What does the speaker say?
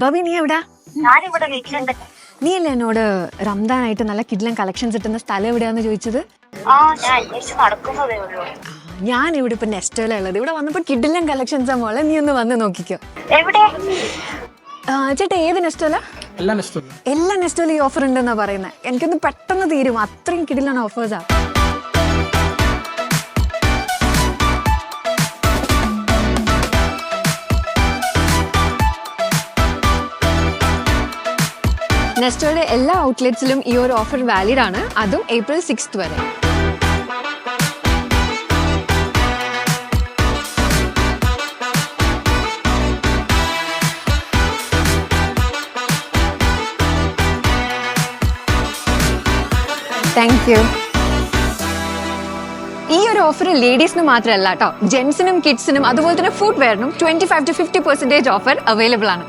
ബബി നീ എവിടാ? ഞാനിവിടെ വീട്ടിലുണ്ട്. നീ അല്ലേ എന്നോട് റംദാനായിട്ട് നല്ല കിഡ്ലൻ കളക്ഷൻസ് കിട്ടുന്ന സ്ഥലം എവിടെയാന്ന് ചോദിച്ചത്? ഞാൻ അന്വേഷിച്ച് നടക്കുന്നതേ ഉള്ളൂ. ഞാൻ ഇവിടെ ഇപ്പൊ നെസ്റ്റോയിലുള്ളത്. ഇവിടെ വന്നപ്പോ കിഡ്ലൻ കളക്ഷൻസാ മോളെ, നീ ഒന്ന് വന്ന് നോക്കിക്കോ. എവിടെ? ചേട്ടാ ഏത് നെസ്റ്റോല? എല്ലാ നെസ്റ്റോലും ഈ ഓഫർ ഉണ്ടെന്നാ പറയുന്നത്. എനിക്കൊന്ന് പെട്ടെന്ന് തീരും, അത്രയും കിഡ്ലൻ ഓഫേഴ്സാ. നെസ്റ്റോയുടെ എല്ലാ ഔട്ട്ലെറ്റ്സിലും ഈ ഒരു ഓഫർ വാലിഡ് ആണ്, അതും April 6th വരെ. Thank you. ഈ ഒരു ഓഫർ ലേഡീസിന് മാത്രമല്ല കേട്ടോ, ജെന്റ്സിനും കിഡ്സിനും അതുപോലെ തന്നെ ഫുഡ് വെയറിനും 25 to 50% ഓഫർ അവൈലബിൾ ആണ്.